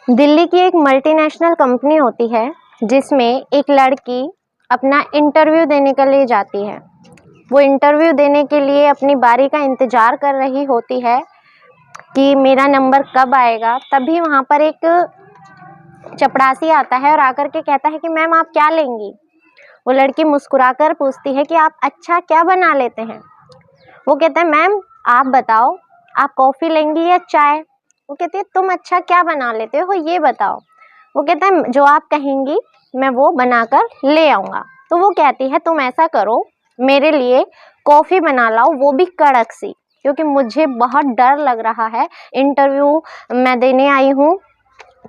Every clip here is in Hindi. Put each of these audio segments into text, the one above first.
दिल्ली की एक मल्टीनेशनल कंपनी होती है जिसमें एक लड़की अपना इंटरव्यू देने के लिए जाती है। वो इंटरव्यू देने के लिए अपनी बारी का इंतज़ार कर रही होती है कि मेरा नंबर कब आएगा। तभी वहाँ पर एक चपरासी आता है और आकर के कहता है कि मैम आप क्या लेंगी। वो लड़की मुस्कुराकर पूछती है कि आप अच्छा क्या बना लेते हैं। वो कहता है मैम आप बताओ, आप कॉफ़ी लेंगी या चाय। वो कहती है तुम अच्छा क्या बना लेते हो ये बताओ। वो कहता है जो आप कहेंगी मैं वो बनाकर ले आऊँगा। तो वो कहती है तुम ऐसा करो, मेरे लिए कॉफ़ी बना लाओ, वो भी कड़क सी, क्योंकि मुझे बहुत डर लग रहा है। इंटरव्यू मैं देने आई हूँ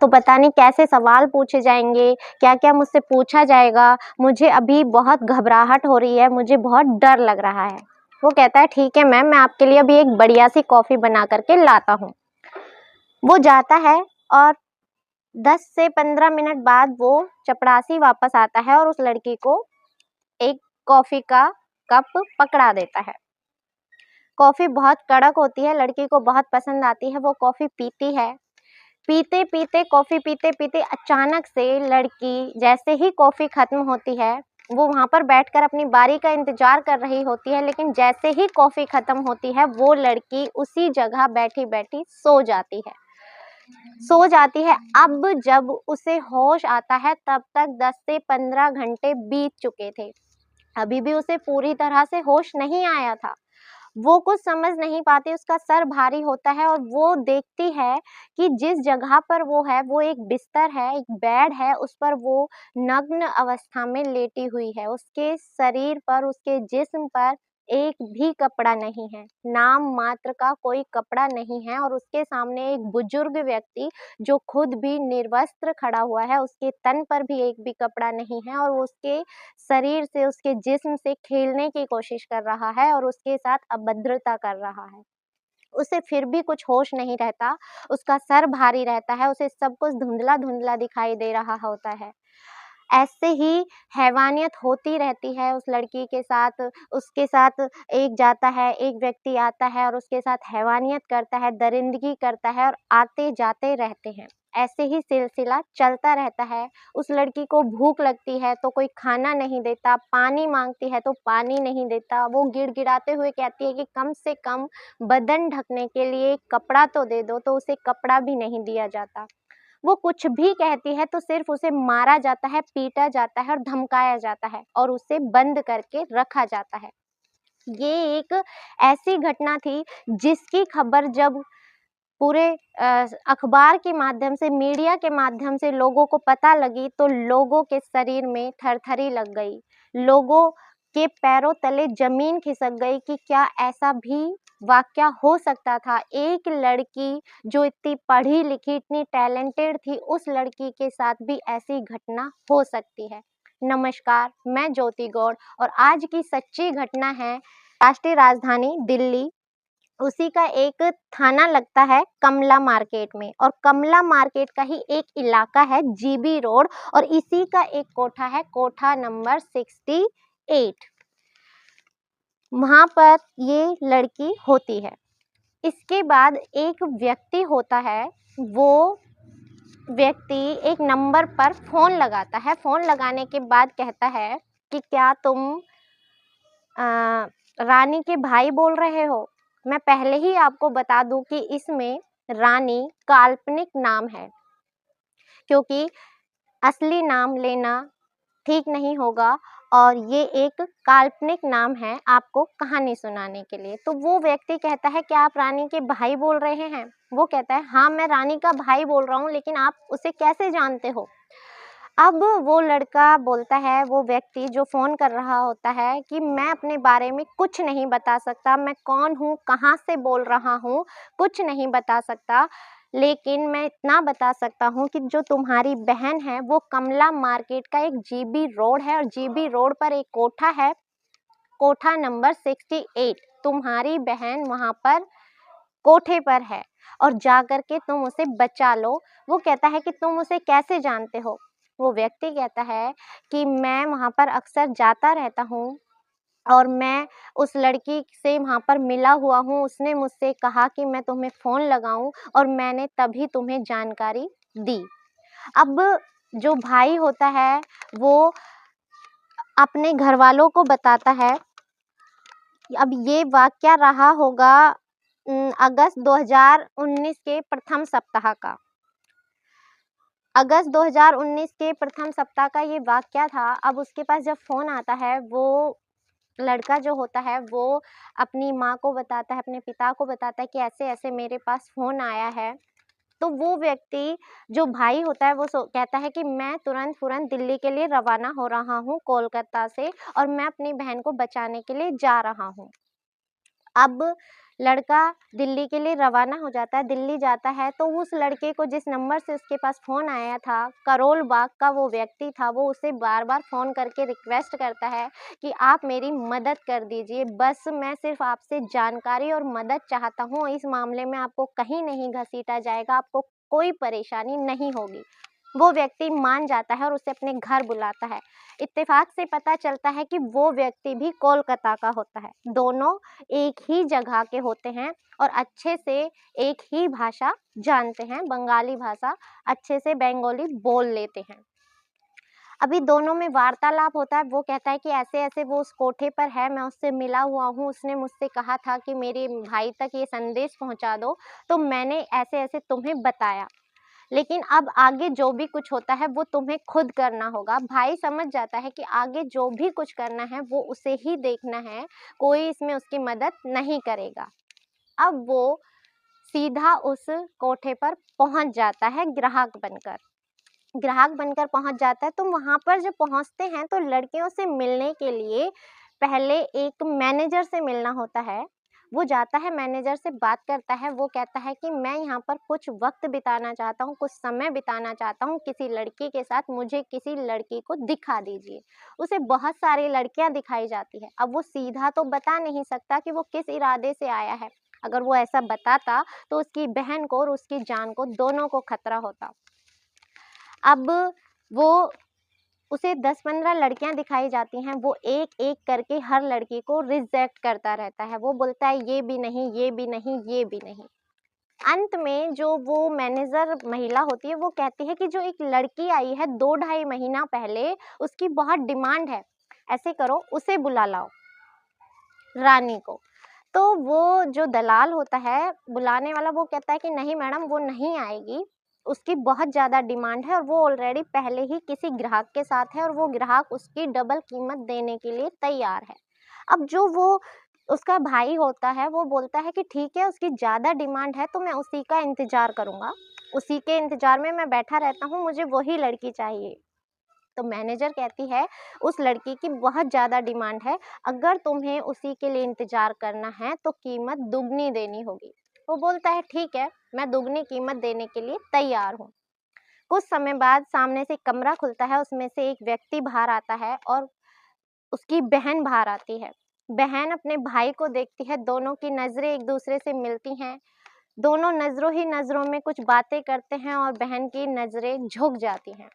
तो पता नहीं कैसे सवाल पूछे जाएंगे, क्या क्या मुझसे पूछा जाएगा। मुझे अभी बहुत घबराहट हो रही है, मुझे बहुत डर लग रहा है। वो कहता है ठीक है मैम, मैं आपके लिए अभी एक बढ़िया सी कॉफ़ी बना करके लाता हूँ। वो जाता है और 10 से 15 मिनट बाद वो चपरासी वापस आता है और उस लड़की को एक कॉफ़ी का कप पकड़ा देता है। कॉफ़ी बहुत कड़क होती है, लड़की को बहुत पसंद आती है। वो कॉफ़ी पीती है। पीते पीते कॉफ़ी पीते पीते अचानक से लड़की जैसे ही कॉफ़ी ख़त्म होती है, वो वहाँ पर बैठकर अपनी बारी का इंतज़ार कर रही होती है, लेकिन जैसे ही कॉफ़ी ख़त्म होती है वो लड़की उसी जगह बैठी बैठी सो जाती है। अब जब उसे होश आता है तब तक 10 से 15 घंटे बीत चुके थे। अभी भी उसे पूरी तरह से होश नहीं आया था। वो कुछ समझ नहीं पाती, उसका सर भारी होता है और वो देखती है कि जिस जगह पर वो है वो एक बिस्तर है, एक बेड है, उस पर वो नग्न अवस्था में लेटी हुई है। उसके शरीर पर, उसके जिस्म पर एक भी कपड़ा नहीं है, नाम मात्र का कोई कपड़ा नहीं है। और उसके सामने एक बुजुर्ग व्यक्ति जो खुद भी निर्वस्त्र खड़ा हुआ है, उसके तन पर भी एक भी कपड़ा नहीं है और वो उसके शरीर से, उसके जिस्म से खेलने की कोशिश कर रहा है और उसके साथ अभद्रता कर रहा है। उसे फिर भी कुछ होश नहीं रहता, उसका सर भारी रहता है, उसे सब कुछ धुंधला-धुंधला दिखाई दे रहा होता है। ऐसे ही हैवानियत होती रहती है उस लड़की के साथ। उसके साथ एक जाता है, एक व्यक्ति आता है और उसके साथ हैवानियत करता है, दरिंदगी करता है और आते-जाते रहते हैं। ऐसे ही सिलसिला चलता रहता है। उस लड़की को भूख लगती है तो कोई खाना नहीं देता, पानी माँगती है तो पानी नहीं देता। वो गिड़गिड़ाते हुए कहती है कि कम से कम बदन ढकने के लिए कपड़ा तो दे दो, तो उसे कपड़ा भी नहीं दिया जाता। वो कुछ भी कहती है तो सिर्फ़ उसे मारा जाता है, पीटा जाता है और धमकाया जाता है और उसे बंद करके रखा जाता है। ये एक ऐसी घटना थी जिसकी खबर जब पूरे अखबार के माध्यम से, मीडिया के माध्यम से लोगों को पता लगी तो लोगों के शरीर में थरथरी लग गई। लोगों के पैरों तले ज़मीन खिसक गई कि क्या ऐसा भी वाक़या हो सकता था। एक लड़की जो इतनी पढ़ी-लिखी, इतनी टैलेंटेड थी, उस लड़की के साथ भी ऐसी घटना हो सकती है। नमस्कार, मैं ज्योति गौड़ और आज की सच्ची घटना है राष्ट्रीय राजधानी दिल्ली, उसी का एक थाना लगता है कमला मार्केट में और कमला मार्केट का ही एक इलाका है जीबी रोड और इसी का एक कोठा है, कोठा नंबर 68। वहाँ पर ये लड़की होती है। इसके बाद एक व्यक्ति होता है, वो व्यक्ति एक नंबर पर फ़ोन लगाता है। फ़ोन लगाने के बाद कहता है कि क्या तुम रानी के भाई बोल रहे हो? मैं पहले ही आपको बता दूँ कि इसमें रानी काल्पनिक नाम है, क्योंकि असली नाम लेना ठीक नहीं होगा और ये एक काल्पनिक नाम है आपको कहानी सुनाने के लिए। तो वो व्यक्ति कहता है क्या आप रानी के भाई बोल रहे हैं? वो कहता है हाँ, मैं रानी का भाई बोल रहा हूँ, लेकिन आप उसे कैसे जानते हो? अब वो लड़का बोलता है, वो व्यक्ति जो फ़ोन कर रहा होता है कि मैं अपने बारे में कुछ नहीं बता सकता, मैं कौन हूँ, कहाँ से बोल रहा हूँ, कुछ नहीं बता सकता। लेकिन मैं इतना बता सकता हूँ कि जो तुम्हारी बहन है वो कमला मार्केट का एक जीबी रोड है और जीबी रोड पर एक कोठा है, कोठा नंबर 68। तुम्हारी बहन वहाँ पर कोठे पर है और जाकर के तुम उसे बचा लो। वो कहता है कि तुम उसे कैसे जानते हो? वो व्यक्ति कहता है कि मैं वहाँ पर अक्सर जाता रहता हूँ और मैं उस लड़की से वहाँ पर मिला हुआ हूँ। उसने मुझसे कहा कि मैं तुम्हें फ़ोन लगाऊँ और मैंने तभी तुम्हें जानकारी दी। अब जो भाई होता है वो अपने घर वालों को बताता है। अब ये वाक़या रहा होगा अगस्त 2019 के प्रथम सप्ताह का। अगस्त 2019 के प्रथम सप्ताह का ये वाक़या था। अब उसके पास जब फ़ोन आता है, वो लड़का जो होता है वो अपनी माँ को बताता है, अपने पिता को बताता है कि ऐसे-ऐसे मेरे पास फ़ोन आया है। तो वो व्यक्ति जो भाई होता है वो कहता है कि मैं तुरंत दिल्ली के लिए रवाना हो रहा हूँ कोलकाता से, और मैं अपनी बहन को बचाने के लिए जा रहा हूँ। अब लड़का दिल्ली के लिए रवाना हो जाता है, दिल्ली जाता है, तो उस लड़के को जिस नंबर से उसके पास फ़ोन आया था, करोल बाग का वो व्यक्ति था, वो उसे बार-बार फ़ोन करके रिक्वेस्ट करता है कि आप मेरी मदद कर दीजिए, बस मैं सिर्फ़ आपसे जानकारी और मदद चाहता हूँ, इस मामले में आपको कहीं नहीं घसीटा जाएगा, आपको कोई परेशानी नहीं होगी। वो व्यक्ति मान जाता है और उसे अपने घर बुलाता है। इत्तेफ़ाक से पता चलता है कि वो व्यक्ति भी कोलकाता का होता है। दोनों एक ही जगह के होते हैं और अच्छे से एक ही भाषा जानते हैं, बंगाली भाषा अच्छे से बंगाली बोल लेते हैं। अभी दोनों में वार्तालाप होता है, वो कहता है कि ऐसे-ऐसे वो उस कोठे पर है, मैं उससे मिला हुआ हूँ, उसने मुझसे कहा था कि मेरे भाई तक ये संदेश पहुँचा दो, तो मैंने ऐसे-ऐसे तुम्हें बताया। लेकिन अब आगे जो भी कुछ होता है वो तुम्हें खुद करना होगा। भाई समझ जाता है कि आगे जो भी कुछ करना है वो उसे ही देखना है, कोई इसमें उसकी मदद नहीं करेगा। अब वो सीधा उस कोठे पर पहुँच जाता है ग्राहक बनकर। ग्राहक बनकर पहुँच जाता है, तो वहाँ पर जब पहुँचते हैं तो लड़कियों से मिलने के लिए पहले एक मैनेजर से मिलना होता है। वो जाता है, मैनेजर से बात करता है, वो कहता है कि मैं यहाँ पर कुछ वक़्त बिताना चाहता हूँ, कुछ समय बिताना चाहता हूँ किसी लड़की के साथ, मुझे किसी लड़की को दिखा दीजिए। उसे बहुत सारी लड़कियाँ दिखाई जाती हैं। अब वो सीधा तो बता नहीं सकता कि वो किस इरादे से आया है। अगर वो ऐसा बताता तो उसकी बहन को और उसकी जान को, दोनों को खतरा होता। अब वो उसे 10-15 लड़कियाँ दिखाई जाती हैं, वो एक-एक करके हर लड़की को रिजेक्ट करता रहता है। वो बोलता है ये भी नहीं, ये भी नहीं, ये भी नहीं। अंत में जो वो मैनेजर महिला होती है, वो कहती है कि जो एक लड़की आई है 2 ढाई महीना पहले, उसकी बहुत डिमांड है। ऐसे करो, उसे बुला लाओ, रानी को। तो वो जो दलाल होता है, बुलाने वाला, वो कहता है कि नहीं मैडम, वो नहीं आएगी, उसकी बहुत ज़्यादा डिमांड है और वो ऑलरेडी पहले ही किसी ग्राहक के साथ है और वो ग्राहक उसकी डबल कीमत देने के लिए तैयार है। अब जो वो उसका भाई होता है, वो बोलता है कि ठीक है, उसकी ज़्यादा डिमांड है तो मैं उसी का इंतज़ार करूँगा, उसी के इंतज़ार में मैं बैठा रहता हूँ, मुझे वही लड़की चाहिए। तो मैनेजर कहती है उस लड़की की बहुत ज़्यादा डिमांड है, अगर तुम्हें उसी के लिए इंतज़ार करना है तो कीमत दुगनी देनी होगी। वो बोलता है ठीक है, मैं दुगनी कीमत देने के लिए तैयार हूँ। कुछ समय बाद सामने से कमरा खुलता है, उसमें से एक व्यक्ति बाहर आता है और उसकी बहन बाहर आती है। बहन अपने भाई को देखती है, दोनों की नज़रें एक दूसरे से मिलती हैं। दोनों नज़रों ही नज़रों में कुछ बातें करते हैं और बहन की नज़रें झुक जाती हैं।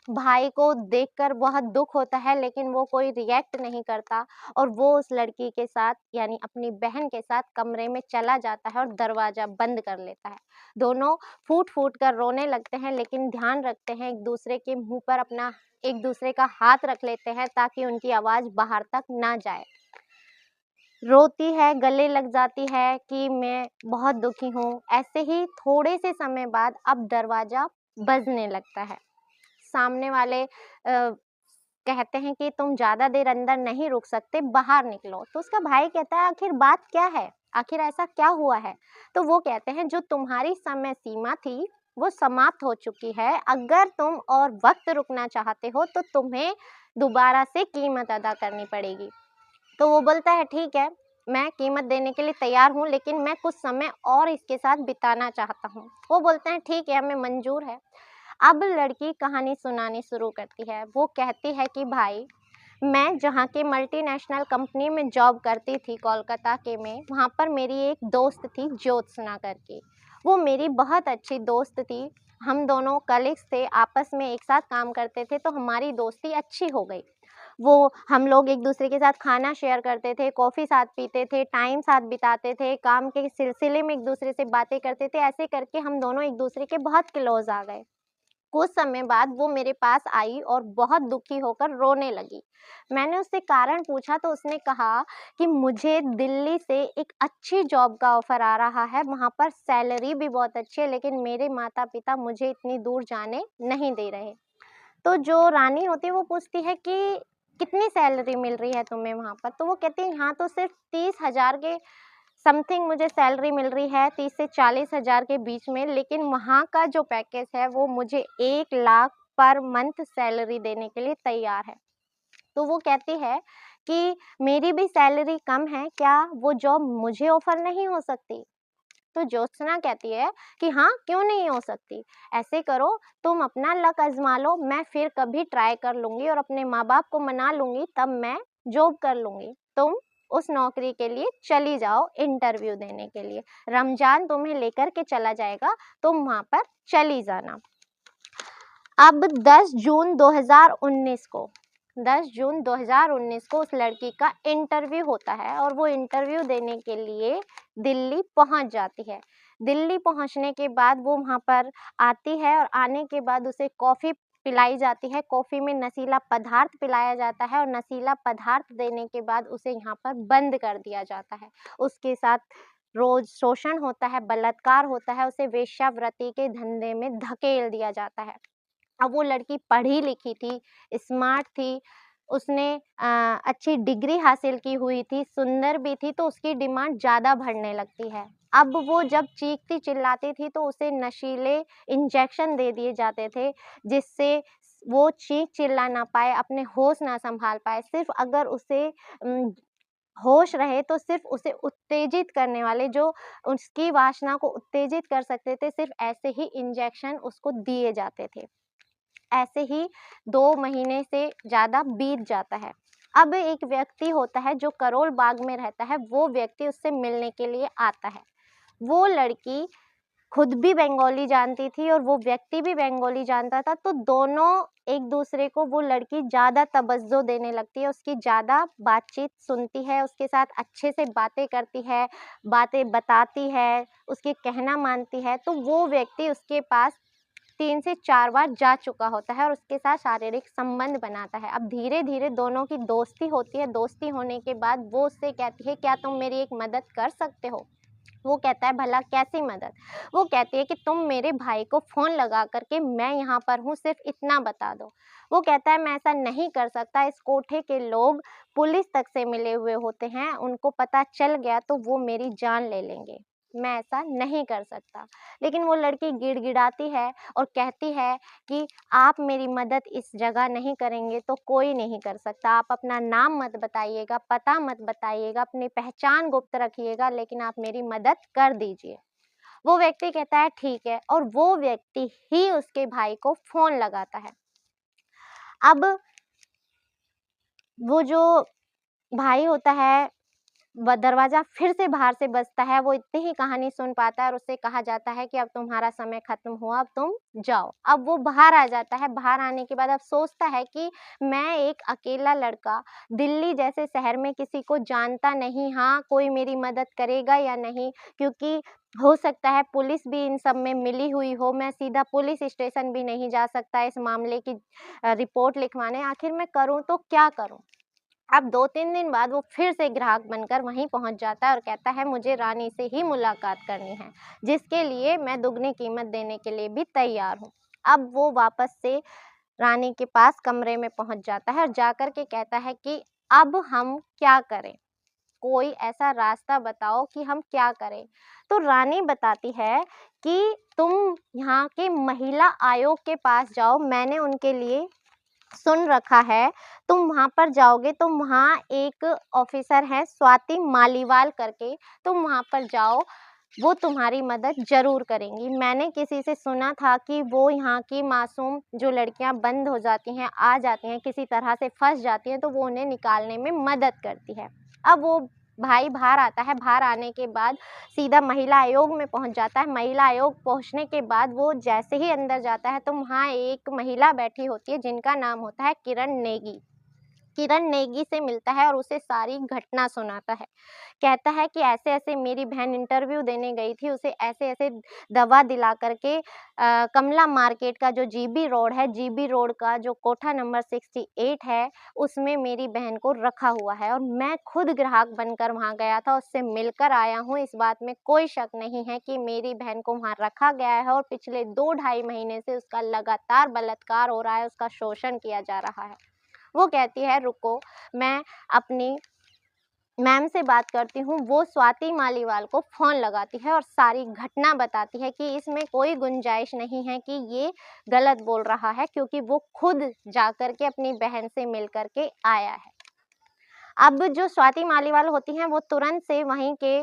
भाई को देखकर बहुत दुःख होता है, लेकिन वो कोई रिएक्ट नहीं करता और वो उस लड़की के साथ, यानी अपनी बहन के साथ कमरे में चला जाता है और दरवाज़ा बंद कर लेता है। दोनों फूट-फूट कर रोने लगते हैं, लेकिन ध्यान रखते हैं एक-दूसरे के मुँह पर अपना एक-दूसरे का हाथ रख लेते हैं ताकि उनकी आवाज़ बाहर तक ना जाए। रोती है, गले लग जाती है कि मैं बहुत दुखी हूँ। ऐसे ही थोड़े से समय बाद अब दरवाज़ा बजने लगता है। सामने वाले कहते हैं कि तुम ज़्यादा देर अंदर नहीं रुक सकते, बाहर निकलो। तो उसका भाई कहता है आखिर बात क्या है? आखिर ऐसा क्या हुआ है? तो वो कहते हैं जो तुम्हारी समय सीमा थी, वो समाप्त हो चुकी है। अगर तुम और वक़्त रुकना चाहते हो तो तुम्हें दोबारा से कीमत अदा करनी पड़ेगी। तो वो बोलता है ठीक है, मैं कीमत देने के लिए तैयार हूँ, लेकिन मैं कुछ समय और इसके साथ बिताना चाहता हूँ। वो बोलते हैं ठीक है, हमें मंज़ूर है। अब लड़की कहानी सुनानी शुरू करती है। वो कहती है कि भाई, मैं जहाँ के मल्टीनेशनल कंपनी में जॉब करती थी कोलकाता के में, वहाँ पर मेरी एक दोस्त थी ज्योत्सना करके। वो मेरी बहुत अच्छी दोस्त थी। हम दोनों कलीग्स थे, आपस में एक साथ काम करते थे, तो हमारी दोस्ती अच्छी हो गई। वो हम लोग एक दूसरे के साथ खाना शेयर करते थे, कॉफ़ी साथ पीते थे, टाइम साथ बिताते थे, काम के सिलसिले में एक दूसरे से बातें करते थे। ऐसे करके हम दोनों एक दूसरे के बहुत क्लोज़ आ गए। कुछ समय बाद वो मेरे पास आई और बहुत दुखी होकर रोने लगी। मैंने उससे कारण पूछा तो उसने कहा कि मुझे दिल्ली से एक अच्छी जॉब का ऑफ़र आ रहा है, वहाँ पर सैलरी भी बहुत अच्छी है, लेकिन मेरे माता-पिता मुझे इतनी दूर जाने नहीं दे रहे। तो जो रानी होती है वो पूछती है कि कितनी सैलरी मिल रही है तुम्हें वहाँ पर? तो वो कहती है यहाँ तो सिर्फ़ 30,000 के समथिंग मुझे सैलरी मिल रही है, 30 से 40,000 के बीच में, लेकिन वहाँ का जो पैकेज है वो मुझे 1 लाख पर मंथ सैलरी देने के लिए तैयार है। तो वो कहती है कि मेरी भी सैलरी कम है, क्या वो जॉब मुझे ऑफ़र नहीं हो सकती? तो ज्योत्सना कहती है कि हाँ, क्यों नहीं हो सकती? ऐसे करो, तुम अपना लक आज़मा लो, मैं फिर कभी ट्राई कर लूँगी और अपने माँ-बाप को मना लूँगी, तब मैं जॉब कर लूँगी। तुम उस नौकरी के लिए चली जाओ इंटरव्यू देने के लिए। रमज़ान तुम्हें लेकर के चला जाएगा, तुम वहाँ पर चली जाना। अब 10 जून 2019 को उस लड़की का इंटरव्यू होता है और वो इंटरव्यू देने के लिए दिल्ली पहुंच जाती है। दिल्ली पहुंचने के बाद वो वहाँ पर आती है और आने के बाद उसे कॉफ़ी पिलाई जाती है, कॉफ़ी में नशीला पदार्थ पिलाया जाता है और नशीला पदार्थ देने के बाद उसे यहाँ पर बंद कर दिया जाता है। उसके साथ रोज़ शोषण होता है, बलात्कार होता है, उसे वेश्यावृत्ति के धंधे में धकेल दिया जाता है। अब वो लड़की पढ़ी-लिखी थी, स्मार्ट थी, उसने अच्छी डिग्री हासिल की हुई थी, सुंदर भी थी, तो उसकी डिमांड ज़्यादा बढ़ने लगती है। अब वो जब चीखती-चिल्लाती थी तो उसे नशीले इंजेक्शन दे दिए जाते थे, जिससे वो चीख-चिल्ला ना पाए, अपने होश ना सँभाल पाए। सिर्फ़ अगर उसे होश रहे तो सिर्फ़ उसे उत्तेजित करने वाले, जो उसकी वासना को उत्तेजित कर सकते थे, सिर्फ़ ऐसे ही इंजेक्शन उसको दिए जाते थे। ऐसे ही 2 महीने से ज़्यादा बीत जाता है। अब एक व्यक्ति होता है जो करोल बाग में रहता है, वो व्यक्ति उससे मिलने के लिए आता है। वो लड़की खुद भी बंगाली जानती थी और वो व्यक्ति भी बंगाली जानता था, तो दोनों एक-दूसरे को, वो लड़की ज़्यादा तवज्जो देने लगती है, उसकी ज़्यादा बातचीत सुनती है, उसके साथ अच्छे से बातें करती है, बातें बताती है, उसके कहना मानती है, तो वो व्यक्ति उसके पास 3 से 4 बार जा चुका होता है और उसके साथ शारीरिक संबंध बनाता है। अब धीरे-धीरे दोनों की दोस्ती होती है, दोस्ती होने के बाद वो उससे कहती है, क्या तुम मेरी एक मदद कर सकते हो? वो कहता है, भला कैसी मदद? वो कहती है कि तुम मेरे भाई को फ़ोन लगा कर के मैं यहाँ पर हूँ, सिर्फ़ इतना बता दो। वो कहता है, मैं ऐसा नहीं कर सकता, इस कोठे के लोग पुलिस तक से मिले हुए होते हैं, उनको पता चल गया तो वो मेरी जान ले लेंगे। मैं ऐसा नहीं कर सकता। लेकिन वो लड़की गिड़गिड़ाती है और कहती है कि आप मेरी मदद इस जगह नहीं करेंगे तो कोई नहीं कर सकता। आप अपना नाम मत बताइएगा, पता मत बताइएगा, अपनी पहचान गुप्त रखिएगा, लेकिन आप मेरी मदद कर दीजिए। वो व्यक्ति कहता है ठीक है, और वो व्यक्ति ही उसके भाई को फ़ोन लगाता है। अब वो जो भाई होता है, दरवाज़ा फिर से बाहर से बजता है, वो इतनी ही कहानी सुन पाता है और उससे कहा जाता है कि अब तुम्हारा समय ख़त्म हुआ, अब तुम जाओ। अब वो बाहर आ जाता है, बाहर आने के बाद अब सोचता है कि मैं एक अकेला लड़का दिल्ली जैसे शहर में किसी को जानता नहीं, हाँ, कोई मेरी मदद करेगा या नहीं, क्योंकि हो सकता है पुलिस भी इन सब में मिली हुई हो, मैं सीधा पुलिस स्टेशन भी नहीं जा सकता इस मामले की रिपोर्ट लिखवाने, आखिर मैं करूँ तो क्या करूँ? अब 2-3 दिन बाद वो फिर से ग्राहक बनकर वहीं पहुँच जाता है और कहता है, मुझे रानी से ही मुलाकात करनी है, जिसके लिए मैं दुगनी कीमत देने के लिए भी तैयार हूँ। अब वो वापस से रानी के पास कमरे में पहुँच जाता है और जाकर के कहता है कि अब हम क्या करें? कोई ऐसा रास्ता बताओ कि हम क्या करें? तो रानी बताती है कि तुम यहाँ के महिला आयोग के पास जाओ, मैंने उनके लिए सुन रखा है, तुम वहाँ पर जाओगे तो वहाँ एक ऑफ़िसर हैं स्वाति मालीवाल करके, तुम वहाँ पर जाओ, वो तुम्हारी मदद ज़रूर करेंगी। मैंने किसी से सुना था कि वो यहाँ की मासूम जो लड़कियाँ बंद हो जाती हैं, आ जाती हैं, किसी तरह से फँस जाती हैं, तो वो उन्हें निकालने में मदद करती है। अब वो भाई बाहर आता है, बाहर आने के बाद सीधा महिला आयोग में पहुँच जाता है। महिला आयोग पहुँचने के बाद वो जैसे ही अंदर जाता है तो वहाँ एक महिला बैठी होती है जिनका नाम होता है किरण नेगी। किरण नेगी से मिलता है और उसे सारी घटना सुनाता है। कहता है कि ऐसे-ऐसे मेरी बहन इंटरव्यू देने गई थी, उसे ऐसे-ऐसे दवा दिला कर के कमला मार्केट का जो जीबी रोड है, जीबी रोड का जो कोठा नंबर 68 है, उसमें मेरी बहन को रखा हुआ है और मैं खुद ग्राहक बनकर वहाँ गया था, उससे मिलकर आया हूँ। इस बात में कोई शक नहीं है कि मेरी बहन को वहाँ रखा गया है और पिछले 2 ढाई महीने से उसका लगातार बलात्कार हो रहा है, उसका शोषण किया जा रहा है। वो कहती है रुको, मैं अपनी मैम से बात करती हूँ। वो स्वाति मालीवाल को फ़ोन लगाती है और सारी घटना बताती है कि इसमें कोई गुंजाइश नहीं है कि ये गलत बोल रहा है, क्योंकि वो खुद जाकर के अपनी बहन से मिल कर के आया है। अब जो स्वाति मालीवाल होती हैं वो तुरंत से वहीं के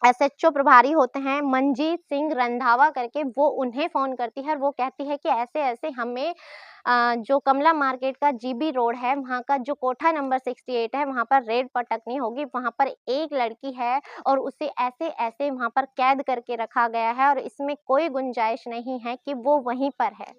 एसएचओ प्रभारी होते हैं मनजीत सिंह रंधावा करके, वो उन्हें फ़ोन करती है और वो कहती है कि ऐसे-ऐसे हमें जो कमला मार्केट का जीबी रोड है, वहाँ का जो कोठा नंबर 68 है, वहाँ पर रेड पटकनी होगी। वहाँ पर एक लड़की है और उसे ऐसे-ऐसे वहाँ पर कैद करके रखा गया है और इसमें कोई गुंजाइश नहीं है कि वो वहीं पर है।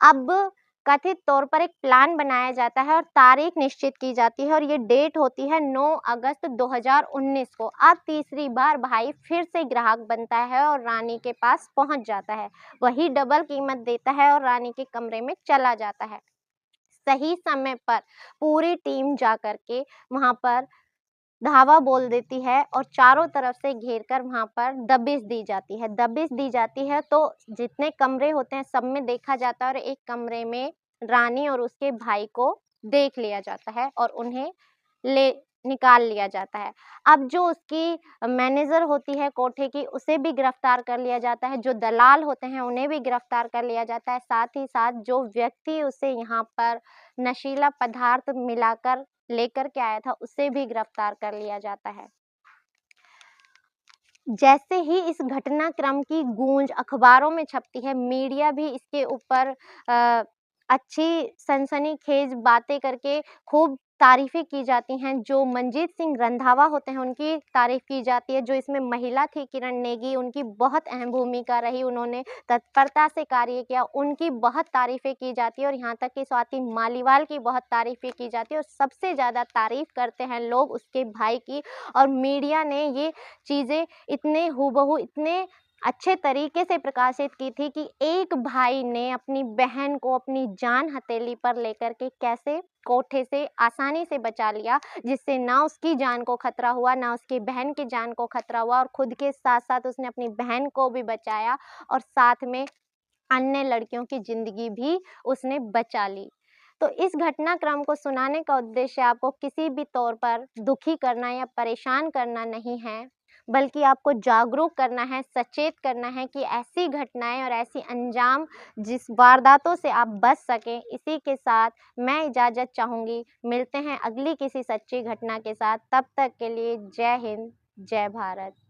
अब कथित तौर पर एक प्लान बनाया जाता है और तारीख निश्चित की जाती है और ये डेट होती है 9 अगस्त 2019 को। अब तीसरी बार भाई फिर से ग्राहक बनता है और रानी के पास पहुंच जाता है। वही डबल कीमत देता है और रानी के कमरे में चला जाता है। सही समय पर पूरी टीम जाकर के वहाँ पर धावा बोल देती है और चारों तरफ से घेर कर वहाँ पर दबिश दी जाती है। दबिश दी जाती है तो जितने कमरे होते हैं सब में देखा जाता है और एक कमरे में रानी और उसके भाई को देख लिया जाता है और उन्हें ले निकाल लिया जाता है। अब जो उसकी मैनेजर होती है कोठे की, उसे भी गिरफ्तार कर लिया जाता है। जो दलाल होते हैं उन्हें भी गिरफ्तार कर लिया जाता है। साथ ही साथ जो व्यक्ति उसे यहाँ पर नशीला पदार्थ मिलाकर लेकर के आया था, उसे भी गिरफ्तार कर लिया जाता है। जैसे ही इस घटनाक्रम की गूंज अखबारों में छपती है, मीडिया भी इसके ऊपर अच्छी सनसनीखेज बातें करके खूब तारीफ़ें की जाती हैं। जो मनजीत सिंह रंधावा होते हैं, उनकी तारीफ़ की जाती है। जो इसमें महिला थी किरण नेगी, उनकी बहुत अहम भूमिका रही, उन्होंने तत्परता से कार्य किया, उनकी बहुत तारीफ़ें की जाती है और यहाँ तक कि स्वाति मालीवाल की बहुत तारीफ़ें की जाती है और सबसे ज़्यादा तारीफ़ करते हैं लोग उसके भाई की। और मीडिया ने ये चीज़ें इतने हूबहू, इतने अच्छे तरीके से प्रकाशित की थी कि एक भाई ने अपनी बहन को अपनी जान हथेली पर लेकर के कैसे कोठे से आसानी से बचा लिया, जिससे ना उसकी जान को खतरा हुआ, ना उसकी बहन की जान को खतरा हुआ और खुद के साथ-साथ उसने अपनी बहन को भी बचाया और साथ में अन्य लड़कियों की ज़िंदगी भी उसने बचा ली। तो इस घटनाक्रम को सुनाने का उद्देश्य आपको किसी भी तौर पर दुखी करना या परेशान करना नहीं है, बल्कि आपको जागरूक करना है, सचेत करना है कि ऐसी घटनाएँ और ऐसी अंजाम जिस वारदातों से आप बच सकें। इसी के साथ मैं इजाज़त चाहूँगी। मिलते हैं अगली किसी सच्ची घटना के साथ। तब तक के लिए जय हिंद, जय भारत।